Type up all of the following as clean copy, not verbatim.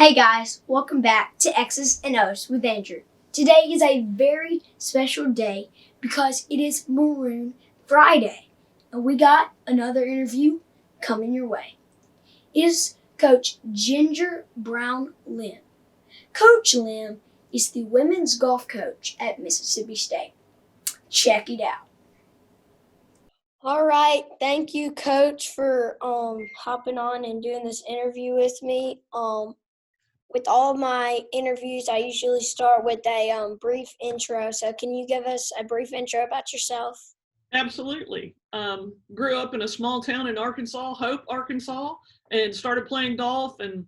Hey guys, welcome back to X's and O's with Andrew. Today is a very special day because it is Maroon Friday, and we got another interview coming your way. It is Coach Ginger Brown-Lemm. Coach Lemm is the women's golf coach at Mississippi State. Check it out. All right, thank you, Coach, for hopping on and doing this interview with me. With all my interviews, I usually start with a brief intro. So can you give us a brief intro about yourself? Absolutely. Grew up in a small town in Arkansas, Hope, Arkansas, and started playing golf and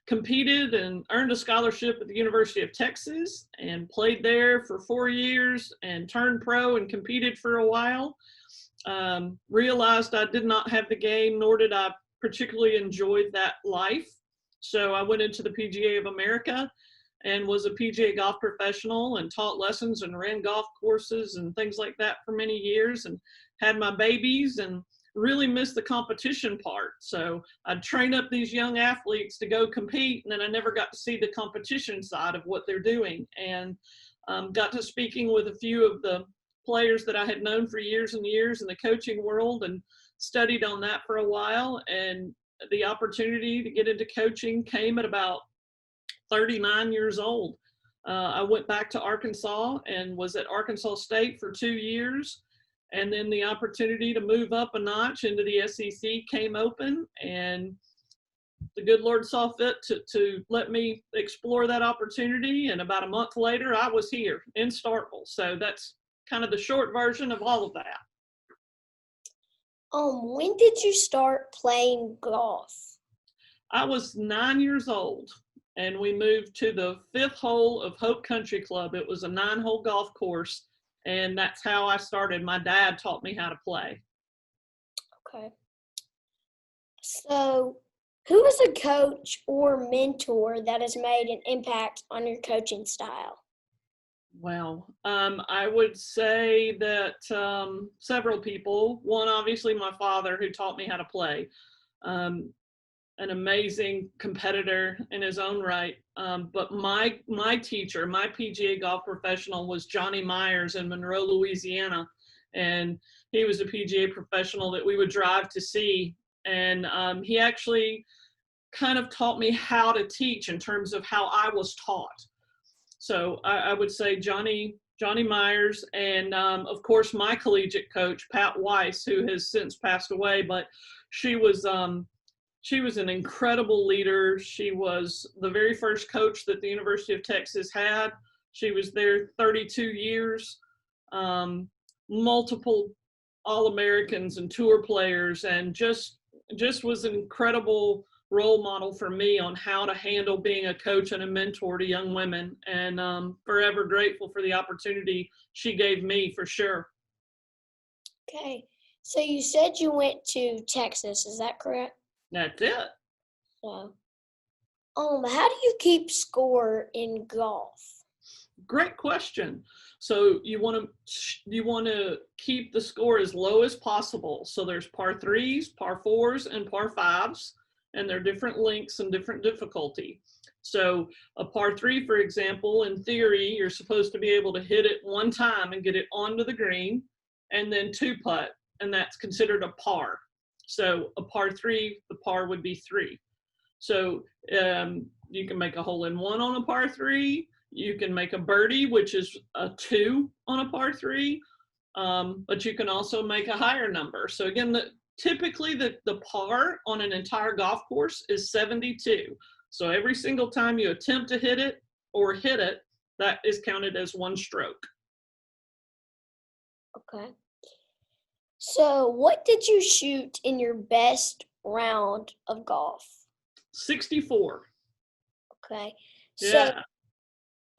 competed and earned a scholarship at the University of Texas and played there for 4 years and turned pro and competed for a while. Realized I did not have the game, nor did I particularly enjoy that life. So I went into the PGA of America and was a PGA golf professional and taught lessons and ran golf courses and things like that for many years and had my babies and really missed the competition part. So I'd train up these young athletes to go compete, and then I never got to see the competition side of what they're doing, and got to speaking with a few of the players that I had known for years and years in the coaching world and studied on that for a while. And the opportunity to get into coaching came at about 39 years old. I went back to Arkansas and was at Arkansas State for 2 years. And then the opportunity to move up a notch into the SEC came open, and the good Lord saw fit to let me explore that opportunity. And about a month later, I was here in Starkville. So that's kind of the short version of all of that. When did you start playing golf? I was 9 years old, and we moved to the 5th hole of Hope Country Club. It was a 9-hole golf course, and that's how I started. My dad taught me how to play. Okay. So, who is a coach or mentor that has made an impact on your coaching style? Well, I would say that several people. One, obviously, my father, who taught me how to play. An amazing competitor in his own right. But my teacher, my PGA golf professional, was Johnny Myers in Monroe, Louisiana. And he was a PGA professional that we would drive to see. And he actually kind of taught me how to teach in terms of how I was taught. So I would say Johnny Myers, and of course my collegiate coach, Pat Weiss, who has since passed away, but she was an incredible leader. She was the very first coach that the University of Texas had. She was there 32 years, multiple All-Americans and tour players, and just was an incredible role model for me on how to handle being a coach and a mentor to young women, and forever grateful for the opportunity she gave me, for sure. Okay, so you said you went to Texas, is that correct? That's it. So, how do you keep score in golf? Great question. So you want to keep the score as low as possible. So there's par 3s, par 4s, and par 5s. And they're different lengths and different difficulty. So a par 3, for example, in theory, you're supposed to be able to hit it one time and get it onto the green, and then 2-putt, and that's considered a par. So a par 3, the par would be 3. So you can make a hole-in-one on a par 3. You can make a birdie, which is a 2 on a par 3, but you can also make a higher number. So again, typically the par on an entire golf course is 72. So every single time you attempt to hit it, that is counted as one stroke. Okay. So what did you shoot in your best round of golf? 64. Okay. Yeah.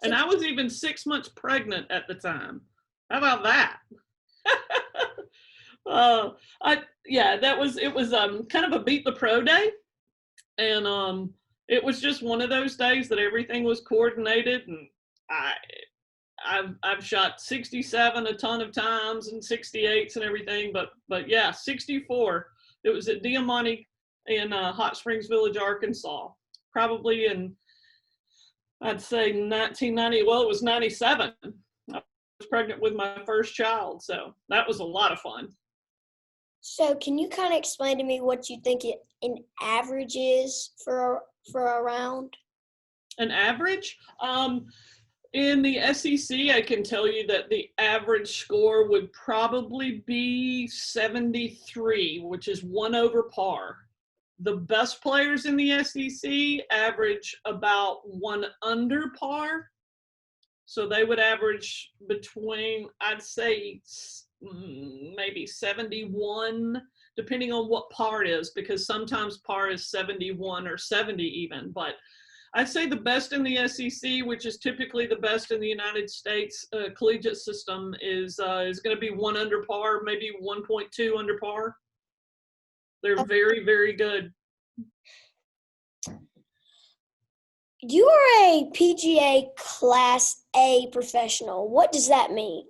And I was even 6 months pregnant at the time. How about that? It was kind of a beat the pro day, and it was just one of those days that everything was coordinated, and I've shot 67 a ton of times and 68s and everything, but yeah, 64. It was at Diamante in Hot Springs Village, Arkansas, probably in I'd say 1990, well, it was 97. I was pregnant with my first child, so that was a lot of fun. So can you kind of explain to me what you think an average is for a round? An average? In the SEC, I can tell you that the average score would probably be 73, which is 1 over par. The best players in the SEC average about 1 under par. So they would average between, I'd say, maybe 71, depending on what par is, because sometimes par is 71 or 70 even. But I'd say the best in the SEC, which is typically the best in the United States collegiate system, is going to be 1 under par, maybe 1.2 under par. They're very, very good. You are a PGA Class A professional. What does that mean?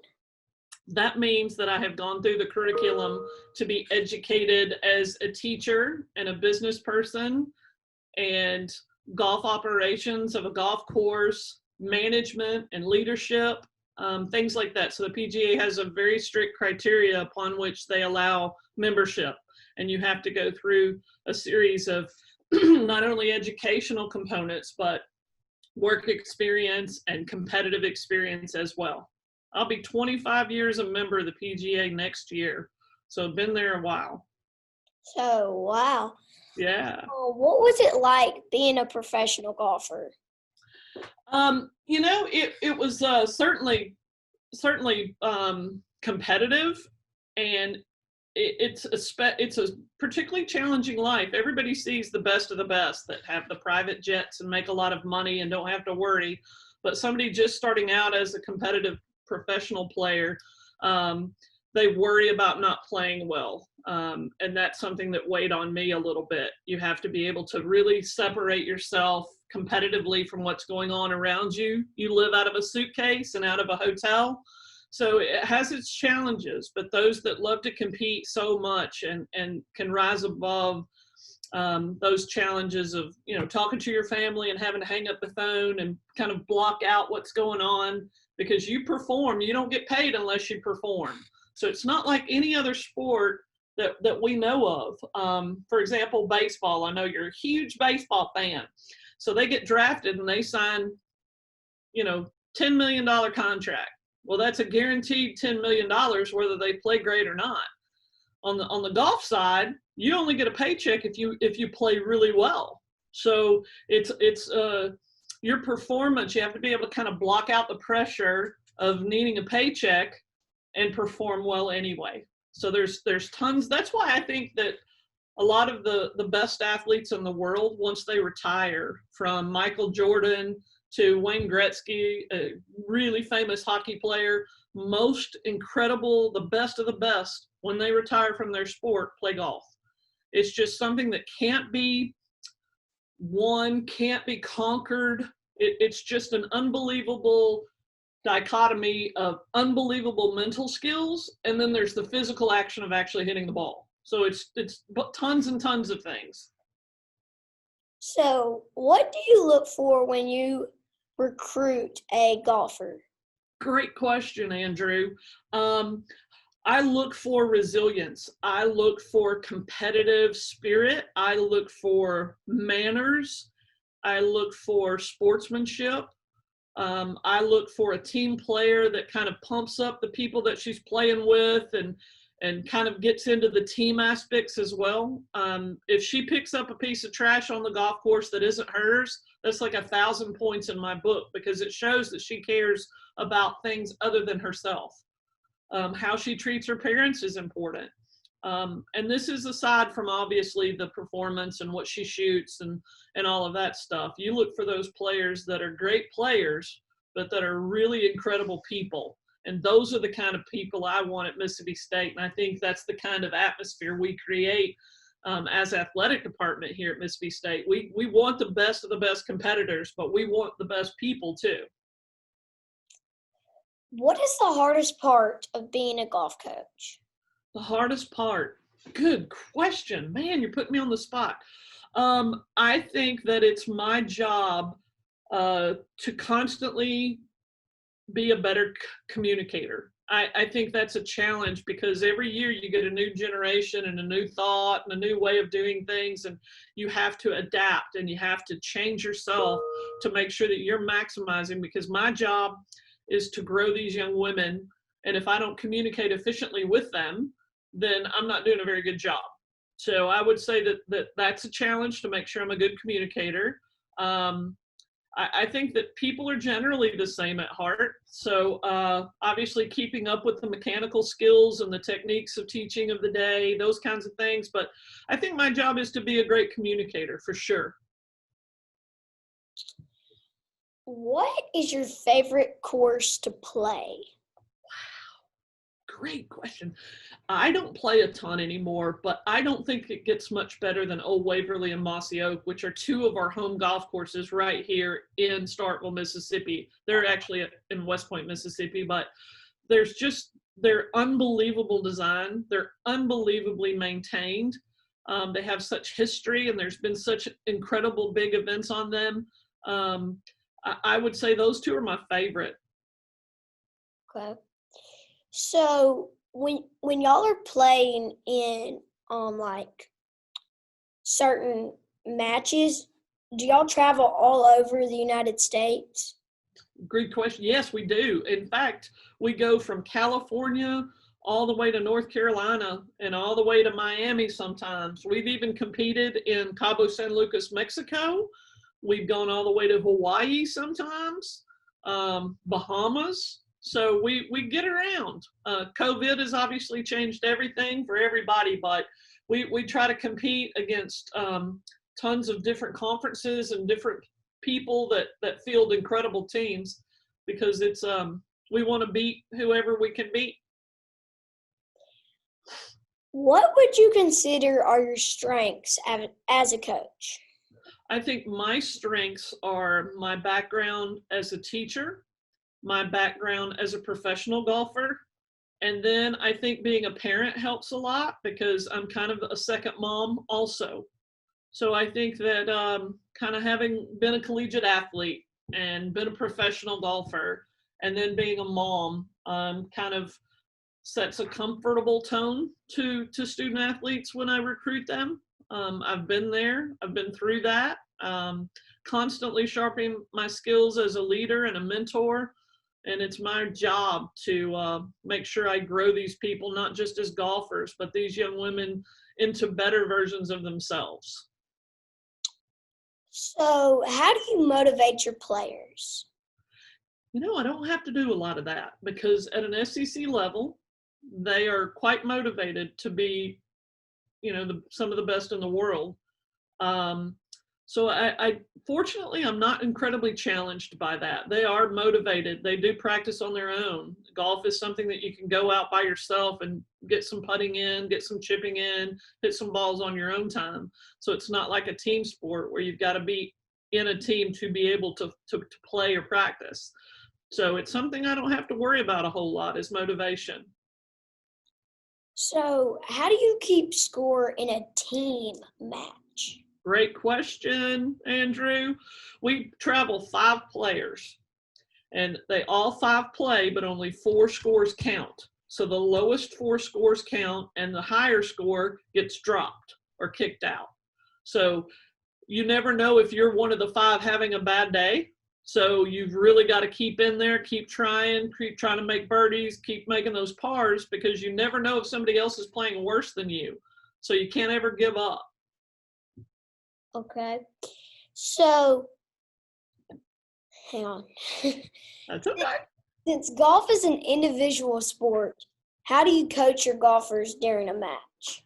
That means that I have gone through the curriculum to be educated as a teacher and a business person, and golf operations of a golf course, management and leadership, things like that. So the PGA has a very strict criteria upon which they allow membership. And you have to go through a series of not only educational components, but work experience and competitive experience as well. I'll be 25 years a member of the PGA next year. So I've been there a while. So, wow. Yeah. What was it like being a professional golfer? It was certainly competitive, and it's a particularly challenging life. Everybody sees the best of the best that have the private jets and make a lot of money and don't have to worry. But somebody just starting out as a competitive professional player, they worry about not playing well. And that's something that weighed on me a little bit. You have to be able to really separate yourself competitively from what's going on around you. You live out of a suitcase and out of a hotel. So it has its challenges, but those that love to compete so much and can rise above those challenges of, talking to your family and having to hang up the phone and kind of block out what's going on, because you perform, you don't get paid unless you perform. So it's not like any other sport that we know of. For example, baseball. I know you're a huge baseball fan. So they get drafted and they sign, $10 million contract. Well, that's a guaranteed $10 million whether they play great or not. On the golf side, you only get a paycheck if you play really well. So it's your performance. You have to be able to kind of block out the pressure of needing a paycheck and perform well anyway. So there's tons. That's why I think that a lot of the best athletes in the world, once they retire, from Michael Jordan to Wayne Gretzky, a really famous hockey player, most incredible, the best of the best, when they retire from their sport, play golf. It's just something that can't be won, can't be conquered. It's just an unbelievable dichotomy of unbelievable mental skills, and then there's the physical action of actually hitting the ball. So it's tons and tons of things. So what do you look for when you recruit a golfer? Great question, Andrew. I look for resilience. I look for competitive spirit. I look for manners. I look for sportsmanship. I look for a team player that kind of pumps up the people that she's playing with and kind of gets into the team aspects as well. If she picks up a piece of trash on the golf course that isn't hers, that's like 1,000 points in my book, because it shows that she cares about things other than herself. How she treats her parents is important. And this is aside from obviously the performance and what she shoots and all of that stuff. You look for those players that are great players, but that are really incredible people. And those are the kind of people I want at Mississippi State. And I think that's the kind of atmosphere we create as athletic department here at Mississippi State. We want the best of the best competitors, but we want the best people too. What is the hardest part of being a golf coach? The hardest part? Good question. Man, you're putting me on the spot. I think that it's my job to constantly be a better communicator. I think that's a challenge because every year you get a new generation and a new thought and a new way of doing things, and you have to adapt and you have to change yourself to make sure that you're maximizing, because my job is to grow these young women, and if I don't communicate efficiently with them, then I'm not doing a very good job. So I would say that's a challenge, to make sure I'm a good communicator. I think that people are generally the same at heart. So obviously keeping up with the mechanical skills and the techniques of teaching of the day, those kinds of things. But I think my job is to be a great communicator for sure. What is your favorite course to play? Great question. I don't play a ton anymore, but I don't think it gets much better than Old Waverly and Mossy Oak, which are two of our home golf courses right here in Starkville, Mississippi. They're actually in West Point, Mississippi, but they're unbelievable design. They're unbelievably maintained. They have such history, and there's been such incredible big events on them. I would say those two are my favorite. Okay. So when y'all are playing in like certain matches, do y'all travel all over the United States? Great question. Yes, we do. In fact, we go from California all the way to North Carolina and all the way to Miami sometimes. We've even competed in Cabo San Lucas, Mexico. We've gone all the way to Hawaii sometimes, Bahamas. So we get around. COVID has obviously changed everything for everybody, but we try to compete against tons of different conferences and different people that field incredible teams, because it's we want to beat whoever we can beat. What would you consider are your strengths as a coach? I think my strengths are my background as a teacher, my background as a professional golfer, and then I think being a parent helps a lot because I'm kind of a second mom also. So I think that kind of having been a collegiate athlete and been a professional golfer and then being a mom kind of sets a comfortable tone to student athletes when I recruit them. I've been there, I've been through that, constantly sharpening my skills as a leader and a mentor. And it's my job to make sure I grow these people, not just as golfers, but these young women into better versions of themselves. So how do you motivate your players? I don't have to do a lot of that because at an SEC level, they are quite motivated to be, some of the best in the world. So I fortunately, I'm not incredibly challenged by that. They are motivated. They do practice on their own. Golf is something that you can go out by yourself and get some putting in, get some chipping in, hit some balls on your own time. So it's not like a team sport where you've got to be in a team to be able to play or practice. So it's something I don't have to worry about a whole lot, is motivation. So how do you keep score in a team match? Great question, Andrew. We travel 5 players, and they all 5 play, but only 4 scores count. So the lowest 4 scores count, and the higher score gets dropped or kicked out. So you never know if you're one of the 5 having a bad day. So you've really got to keep in there, keep trying to make birdies, keep making those pars, because you never know if somebody else is playing worse than you. So you can't ever give up. Okay. So, hang on. That's okay. Since golf is an individual sport, how do you coach your golfers during a match?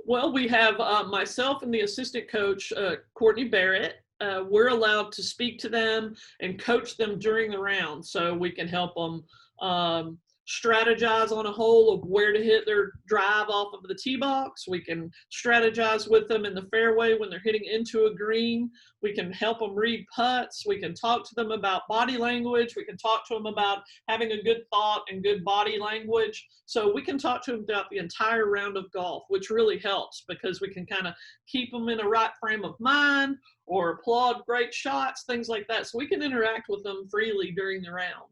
Well, we have myself and the assistant coach, Courtney Barrett. We're allowed to speak to them and coach them during the round, so we can help them strategize on a hole of where to hit their drive off of the tee box. We can strategize with them in the fairway when they're hitting into a green. We can help them read putts. We can talk to them about body language. We can talk to them about having a good thought and good body language. So we can talk to them throughout the entire round of golf, which really helps because we can kind of keep them in a right frame of mind or applaud great shots, things like that. So we can interact with them freely during the round.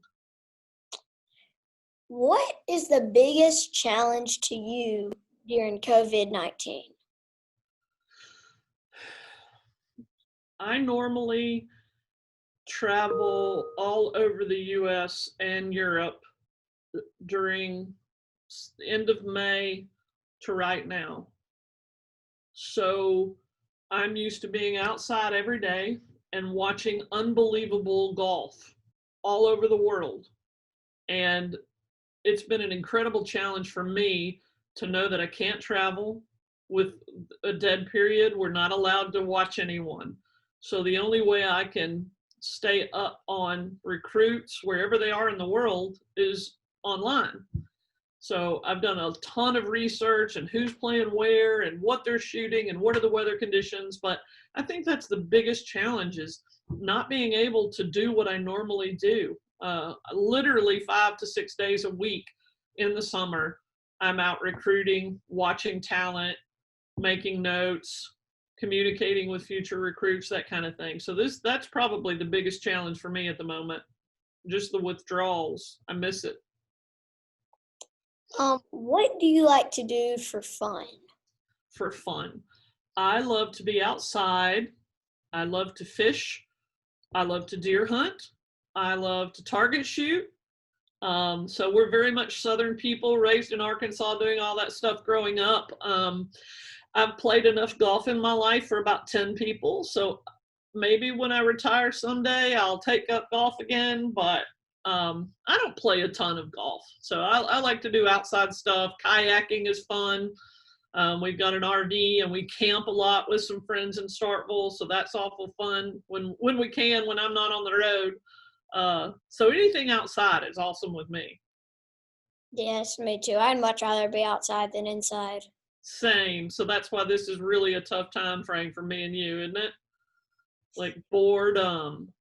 What is the biggest challenge to you during COVID-19? I normally travel all over the US and Europe during the end of May to right now. So I'm used to being outside every day and watching unbelievable golf all over the world. And it's been an incredible challenge for me to know that I can't travel with a dead period. We're not allowed to watch anyone. So the only way I can stay up on recruits wherever they are in the world is online. So I've done a ton of research and who's playing where and what they're shooting and what are the weather conditions. But I think that's the biggest challenge is not being able to do what I normally do. Literally 5 to 6 days a week in the summer, I'm out recruiting, watching talent, making notes, communicating with future recruits, that kind of thing. So that's probably the biggest challenge for me at the moment. Just the withdrawals. I miss it. What do you like to do for fun? For fun, I love to be outside. I love to fish. I love to deer hunt. I love to target shoot. So we're very much Southern people, raised in Arkansas, doing all that stuff growing up. I've played enough golf in my life for about 10 people. So maybe when I retire someday, I'll take up golf again, but I don't play a ton of golf. So I like to do outside stuff. Kayaking is fun. We've got an RV and we camp a lot with some friends in Starkville. So that's awful fun when we can, when I'm not on the road. So anything outside is awesome with me. Yes, me too. I'd much rather be outside than inside. Same. So that's why this is really a tough time frame for me and you, isn't it? Like boredom.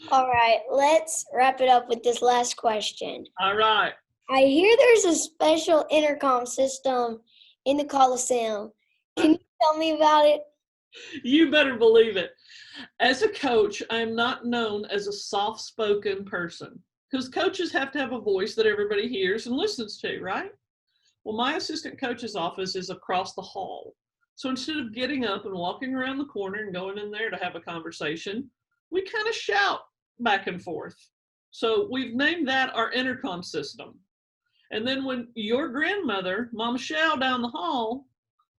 All right, let's wrap it up with this last question. All right. I hear there's a special intercom system in the Coliseum. Can you tell me about it? You better believe it. As a coach, I am not known as a soft-spoken person because coaches have to have a voice that everybody hears and listens to, right? Well, my assistant coach's office is across the hall. So instead of getting up and walking around the corner and going in there to have a conversation, we kind of shout back and forth. So we've named that our intercom system. And then when your grandmother, Mama Michelle down the hall,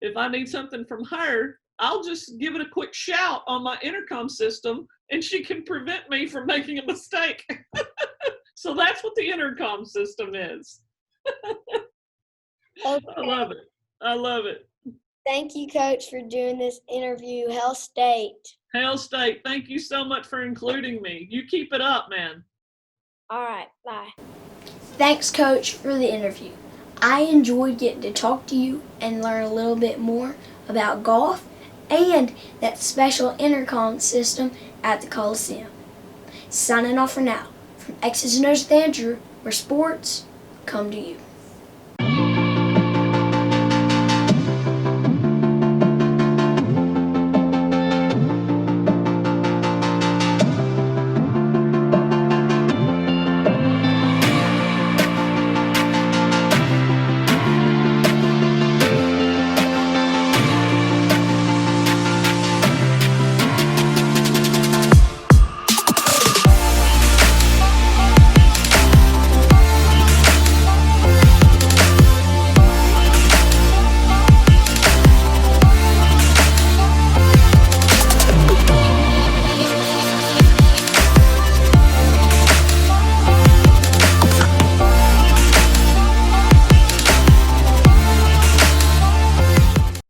if I need something from her, I'll just give it a quick shout on my intercom system and she can prevent me from making a mistake. So that's what the intercom system is. Okay. I love it. I love it. Thank you, Coach, for doing this interview. Hail State. Hail State, thank you so much for including me. You keep it up, man. All right, bye. Thanks, Coach, for the interview. I enjoyed getting to talk to you and learn a little bit more about golf and that special intercom system at the Coliseum. Signing off for now, from X's and O's with Andrew, where sports come to you.